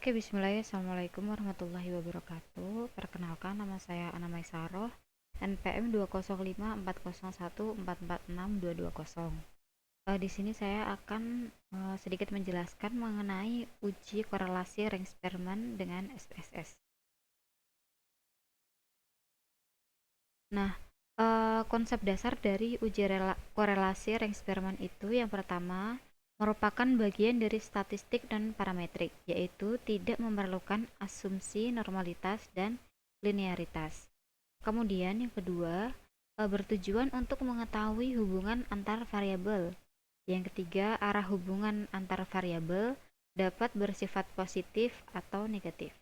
Oke, bismillah. Assalamualaikum warahmatullahi wabarakatuh. Perkenalkan, nama saya Ana Maisaroh, NPM 2054014464220. Di sini saya akan sedikit menjelaskan mengenai uji korelasi Ring-Spearman dengan SPSS. Nah, konsep dasar dari uji korelasi Ring-Spearman itu yang pertama merupakan bagian dari statistik dan parametrik, yaitu tidak memerlukan asumsi normalitas dan linearitas. Kemudian yang kedua, bertujuan untuk mengetahui hubungan antar variabel. Yang ketiga, arah hubungan antar variabel dapat bersifat positif atau negatif.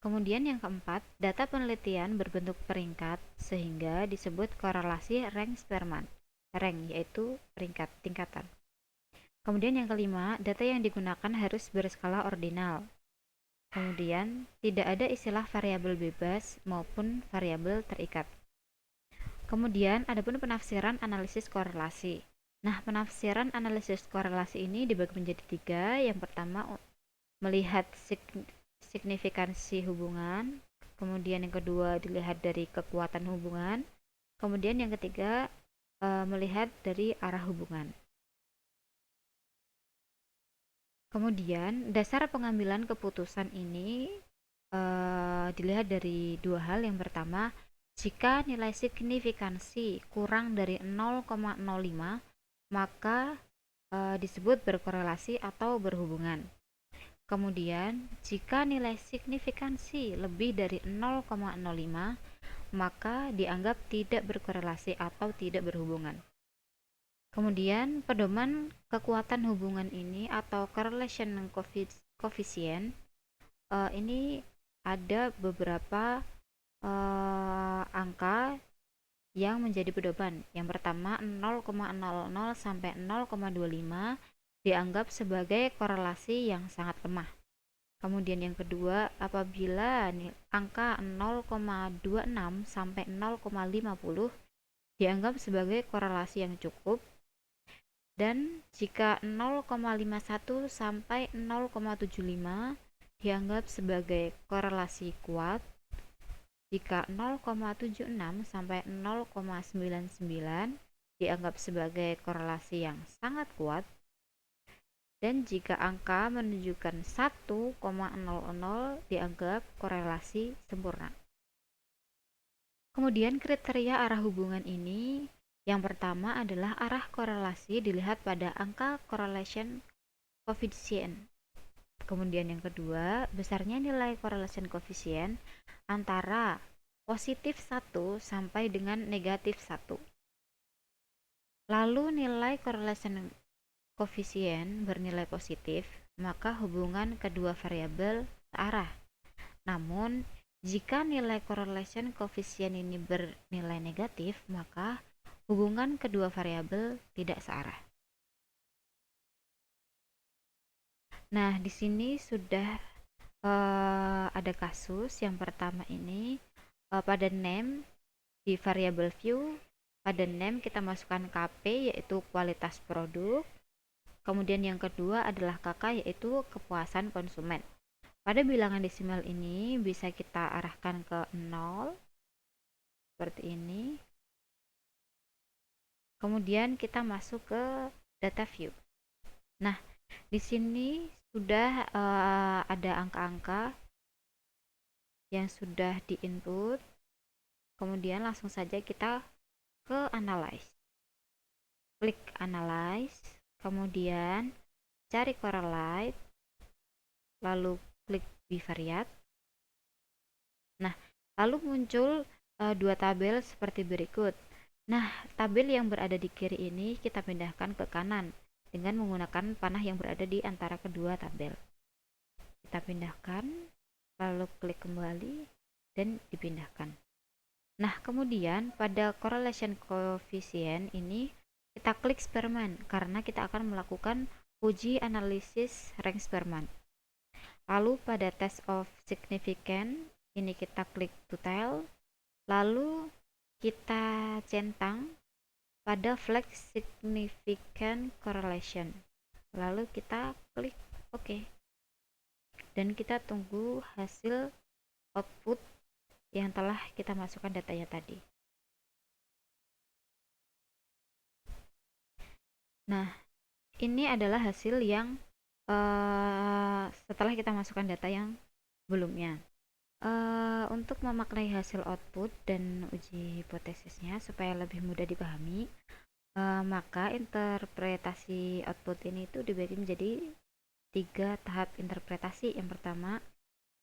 Kemudian yang keempat, data penelitian berbentuk peringkat sehingga disebut korelasi Ring-Spearman. Rank yaitu peringkat, tingkatan. Kemudian yang kelima, data yang digunakan harus berskala ordinal. Kemudian, tidak ada istilah variabel bebas maupun variabel terikat. Kemudian, adapun penafsiran analisis korelasi. Nah, penafsiran analisis korelasi ini dibagi menjadi tiga. Yang pertama, melihat signifikansi hubungan. Kemudian yang kedua, dilihat dari kekuatan hubungan. Kemudian yang ketiga, melihat dari arah hubungan. Kemudian, dasar pengambilan keputusan ini dilihat dari dua hal. Yang pertama, jika nilai signifikansi kurang dari 0,05, maka disebut berkorelasi atau berhubungan. Kemudian, jika nilai signifikansi lebih dari 0,05, maka dianggap tidak berkorelasi atau tidak berhubungan. Kemudian, pedoman kekuatan hubungan ini atau correlation coefficient ini ada beberapa angka yang menjadi pedoman. Yang pertama, 0,00 sampai 0,25 dianggap sebagai korelasi yang sangat lemah. Kemudian yang kedua, apabila angka 0,26 sampai 0,50 dianggap sebagai korelasi yang cukup. Dan jika 0,51 sampai 0,75 dianggap sebagai korelasi kuat. Jika 0,76 sampai 0,99 dianggap sebagai korelasi yang sangat kuat. Dan jika angka menunjukkan 1,00 dianggap korelasi sempurna. Kemudian kriteria arah hubungan ini, yang pertama adalah arah korelasi dilihat pada angka correlation coefficient. Kemudian yang kedua, besarnya nilai correlation coefficient antara positif 1 sampai dengan negatif 1. Lalu nilai correlation coefficient bernilai positif, maka hubungan kedua variabel searah. Namun, jika nilai correlation coefficient ini bernilai negatif, maka hubungan kedua variabel tidak searah. Nah, di sini sudah ada kasus. Yang pertama ini pada name di variable view, pada name kita masukkan KP yaitu kualitas produk. Kemudian yang kedua adalah KK yaitu kepuasan konsumen. Pada bilangan desimal ini bisa kita arahkan ke 0 seperti ini. Kemudian kita masuk ke data view. Nah, di sini sudah ada angka-angka yang sudah di-input. Kemudian langsung saja kita ke analyze. Klik analyze, kemudian cari correlate, lalu klik bivariate. Nah, lalu muncul dua tabel seperti berikut. Nah, tabel yang berada di kiri ini kita pindahkan ke kanan dengan menggunakan panah yang berada di antara kedua tabel. Kita pindahkan, lalu klik kembali dan dipindahkan. Nah, kemudian pada correlation coefficient ini kita klik Spearman karena kita akan melakukan uji analisis Ring-Spearman. Lalu pada test of significance ini kita klik detail, lalu kita centang pada flag significant correlation. Lalu kita klik OK. dan kita tunggu hasil output yang telah kita masukkan datanya tadi. Nah, ini adalah hasil yang setelah kita masukkan data yang sebelumnya. Untuk memaknai hasil output dan uji hipotesisnya supaya lebih mudah dipahami, maka interpretasi output ini itu dibagi menjadi 3 tahap interpretasi. Yang pertama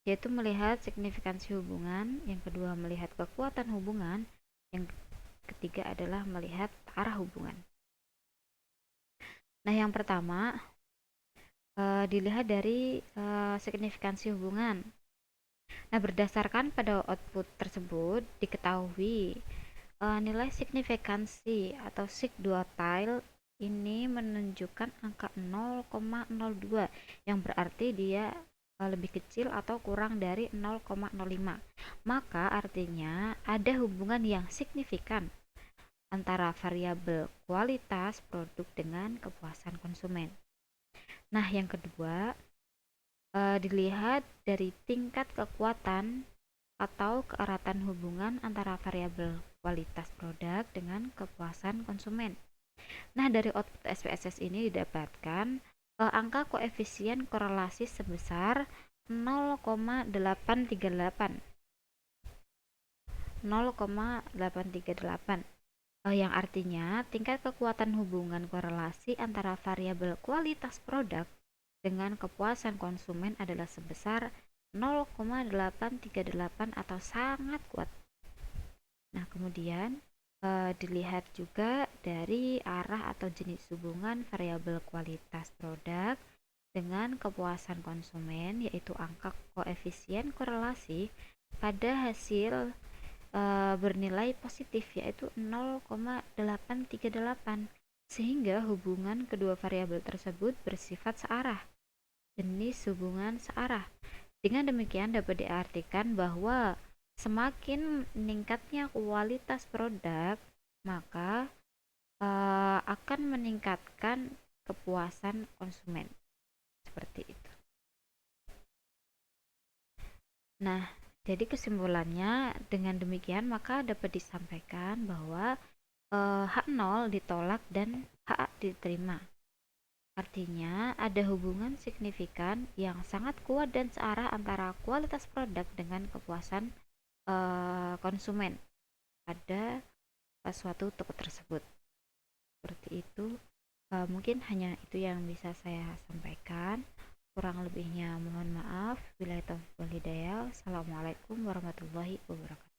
yaitu melihat signifikansi hubungan, yang kedua melihat kekuatan hubungan, yang ketiga adalah melihat arah hubungan. Nah, yang pertama dilihat dari signifikansi hubungan. Nah, berdasarkan pada output tersebut diketahui nilai signifikansi atau sigduatile ini menunjukkan angka 0,02 yang berarti dia lebih kecil atau kurang dari 0,05. Maka artinya ada hubungan yang signifikan antara variabel kualitas produk dengan kepuasan konsumen. Nah, yang kedua dilihat dari tingkat kekuatan atau keeratan hubungan antara variabel kualitas produk dengan kepuasan konsumen. Nah, dari output SPSS ini didapatkan angka koefisien korelasi sebesar 0,838. 0,838 yang artinya tingkat kekuatan hubungan korelasi antara variabel kualitas produk dengan kepuasan konsumen adalah sebesar 0,838 atau sangat kuat. Nah, kemudian dilihat juga dari arah atau jenis hubungan variabel kualitas produk dengan kepuasan konsumen, yaitu angka koefisien korelasi pada hasil bernilai positif, yaitu 0,838, sehingga hubungan kedua variabel tersebut bersifat searah. Jenis hubungan searah. Dengan demikian dapat diartikan bahwa semakin meningkatnya kualitas produk, maka akan meningkatkan kepuasan konsumen. Seperti itu. Nah, jadi kesimpulannya dengan demikian maka dapat disampaikan bahwa H0 ditolak dan H diterima. Artinya, ada hubungan signifikan yang sangat kuat dan searah antara kualitas produk dengan kepuasan konsumen pada suatu toko tersebut. Seperti itu. Mungkin hanya itu yang bisa saya sampaikan. Kurang lebihnya mohon maaf. Wabillahi taufiq wal hidayah. Assalamualaikum warahmatullahi wabarakatuh.